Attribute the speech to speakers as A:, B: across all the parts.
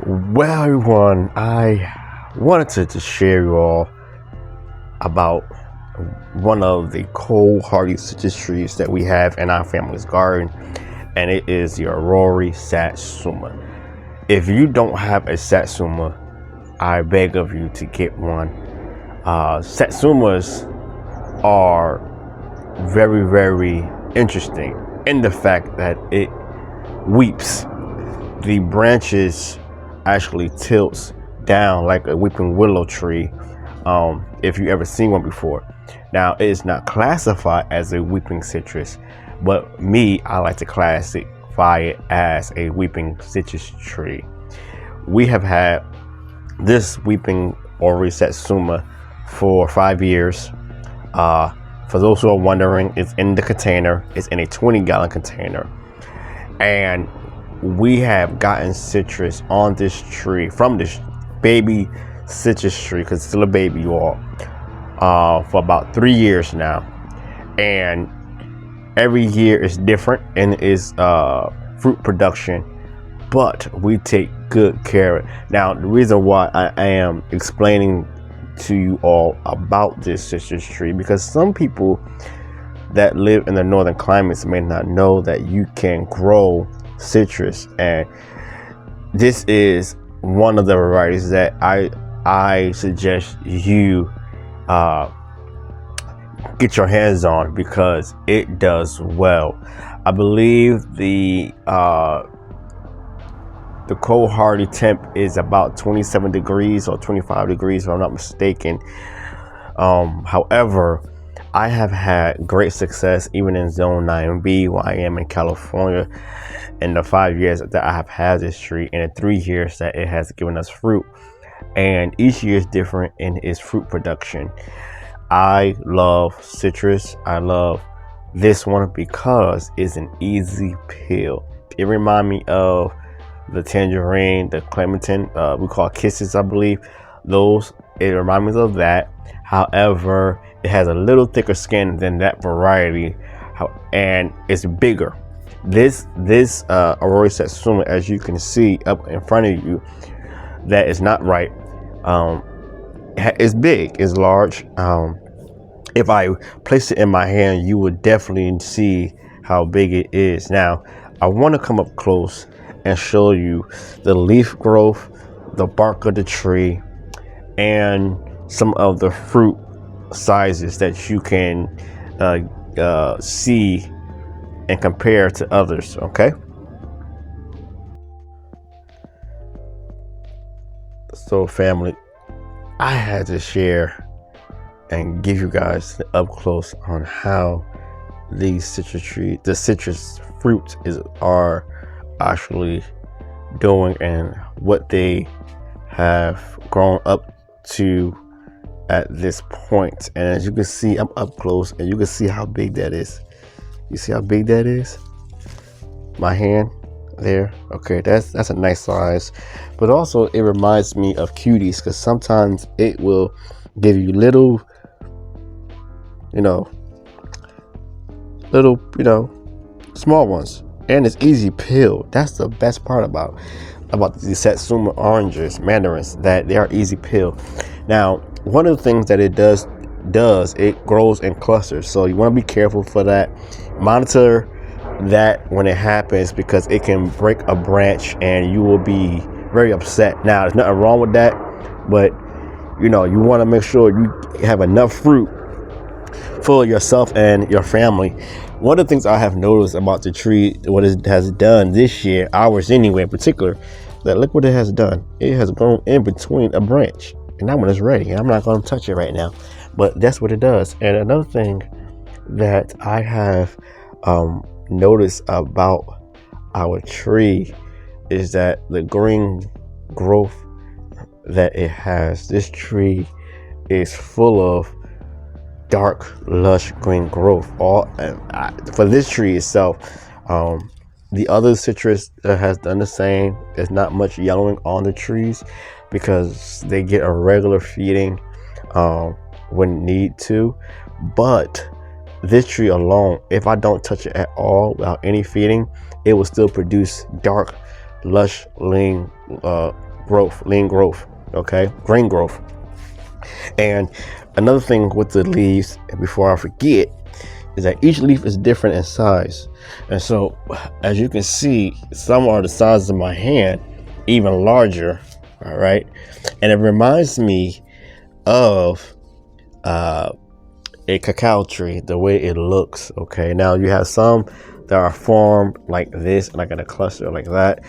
A: Well, everyone, I wanted to just share you all about one of the cold hardy citrus trees that we have in our family's garden, and it is the Aurora Satsuma. If you don't have a Satsuma, I beg of you to get one. Satsumas are very, very interesting in the fact that it weeps. The branches actually tilts down like a weeping willow tree. If you ever seen one before. Now, it is not classified as a weeping citrus, but I like to classify it as a weeping citrus tree. We have had this weeping Aurora Satsuma for 5 years. For those who are wondering, it's in the container. It's in a 20-gallon container, and we have gotten citrus on this tree from this baby citrus tree, because it's still a baby, you all, for about 3 years now. And every year is different in its fruit production, but we take good care of it. Now, the reason why I am explaining to you all about this citrus tree, because some people that live in the northern climates may not know that you can grow citrus, and this is one of the varieties that I suggest you get your hands on, because it does well. I believe the cold hardy temp is about 27 degrees or 25 degrees, if I'm not mistaken. However, I have had great success even in zone 9B, where I am in California, in the 5 years that I have had this tree, and in 3 years that it has given us fruit. And each year is different in its fruit production. I love citrus. I love this one because it's an easy peel. It reminds me of the tangerine, the clementine, we call kisses, I believe. It reminds me of that. However, it has a little thicker skin than that variety, and it's bigger. This Aurora Satsuma, as you can see up in front of you, that is not right. It's big, it's large. If I place it in my hand, you would definitely see how big it is. Now, I want to come up close and show you the leaf growth, the bark of the tree, and some of the fruit sizes that you can see and compare to others. Okay, so family, I had to share and give you guys up close on how these the citrus fruits are actually doing, and what they have grown up to at this point. And as you can see, I'm up close, and you can see how big that is. You see how big that is? My hand there. Okay, that's a nice size. But also, it reminds me of cuties, because sometimes it will give you little small ones, and it's easy peel. That's the best part about the Satsuma oranges, mandarins, that they are easy peel. Now, one of the things that it does, it grows in clusters, so you want to be careful for that. Monitor that when it happens, because it can break a branch and you will be very upset. Now, there's nothing wrong with that, but you want to make sure you have enough fruit for yourself and your family. One of the things I have noticed about the tree, what it has done this year, ours anyway in particular, that look what it has done. It has grown in between a branch, and that one is ready. I'm not going to touch it right now, but that's what it does. And another thing that I have noticed about our tree is that the green growth that it has. This tree is full of dark, lush green growth. For this tree itself, the other citrus has done the same. There's not much yellowing on the trees, because they get a regular feeding when need to. But this tree alone, if I don't touch it at all without any feeding, it will still produce dark, lush green growth, lean growth, okay, green growth. And another thing with the leaves, before I forget, is that each leaf is different in size. And so, as you can see, some are the size of my hand, even larger. All right. And it reminds me of a cacao tree, the way it looks. Okay. Now, you have some that are formed like this, like in a cluster like that.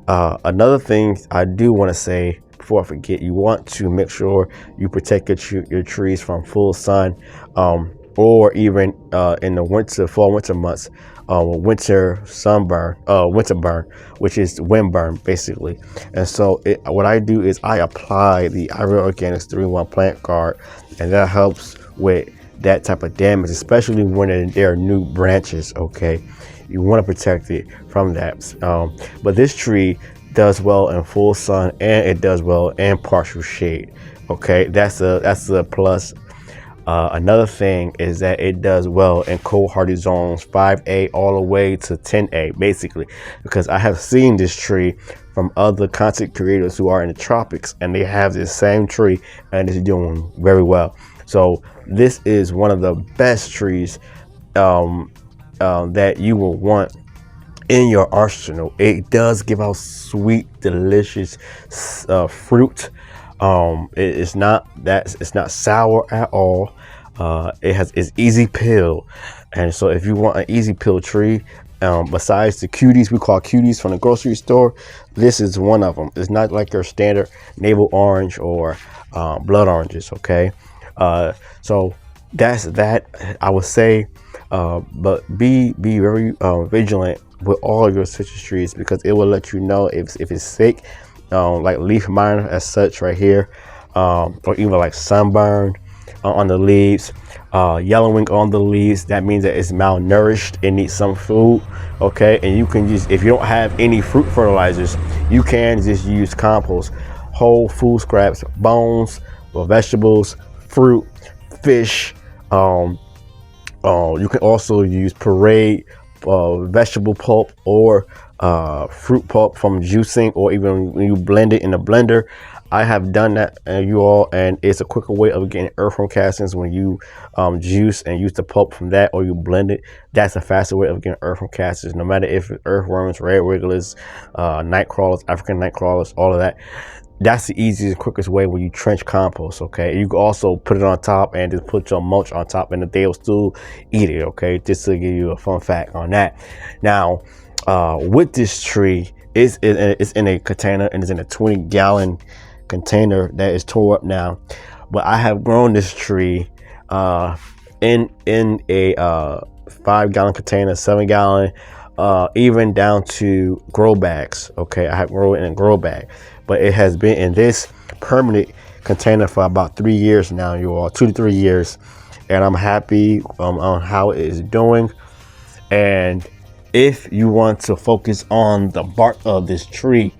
A: Another thing I do want to say before I forget, you want to make sure you protect your trees from full sun, or even in the fall winter months, winter burn, which is wind burn basically. And so what I do is I apply the Iron Organics 3-in-1 Plant Guard, and that helps with that type of damage, especially when there are new branches. Okay, you want to protect it from that. But this tree does well in full sun, and it does well in partial shade. Okay, that's a plus. Another thing is that it does well in cold hardy zones 5A all the way to 10A, basically, because I have seen this tree from other content creators who are in the tropics, and they have this same tree and it's doing very well. So this is one of the best trees that you will want in your arsenal. It does give out sweet, delicious fruit. It's not sour at all. It's easy peel, and so if you want an easy peel tree, besides the cuties we call cuties from the grocery store, this is one of them. It's not like your standard navel orange or blood oranges. Okay, so that's that, I would say. But be very vigilant with all your citrus trees, because it will let you know if it's sick, like leaf miner as such right here, or even like sunburn on the leaves, yellowing on the leaves. That means that it's malnourished, it needs some food. Okay, and you can use, if you don't have any fruit fertilizers, you can just use compost, whole food scraps, bones, or vegetables, fruit, fish. You can also use Parade vegetable pulp or fruit pulp from juicing, or even when you blend it in a blender. I have done that, and it's a quicker way of getting earthworm castings when you juice and use the pulp from that, or you blend it. That's a faster way of getting earthworm castings, no matter if it's earthworms, red wigglers, night crawlers, African night crawlers, all of that. That's the easiest, quickest way when you trench compost. Okay, you can also put it on top and just put your mulch on top, and they will still eat it. Okay, just to give you a fun fact on that. Now, with this tree, it's in a container, and it's in a 20-gallon container that is tore up now. But I have grown this tree in a 5-gallon container, 7-gallon, even down to grow bags. Okay, I have grown it in a grow bag, but it has been in this permanent container for about 3 years now, you all, 2 to 3 years, and I'm happy on how it is doing. And if you want to focus on the bark of this tree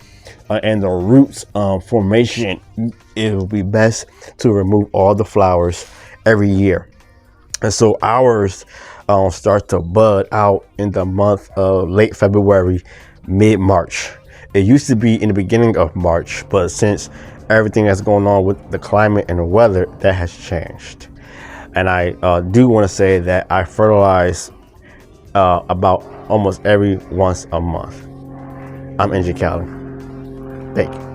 A: and the roots formation, it will be best to remove all the flowers every year. And so ours start to bud out in the month of late February, mid-March. It used to be in the beginning of March, but since everything that's going on with the climate and the weather, that has changed. And I do want to say that I fertilize about almost every once a month. I'm NJ Callen. Thank you.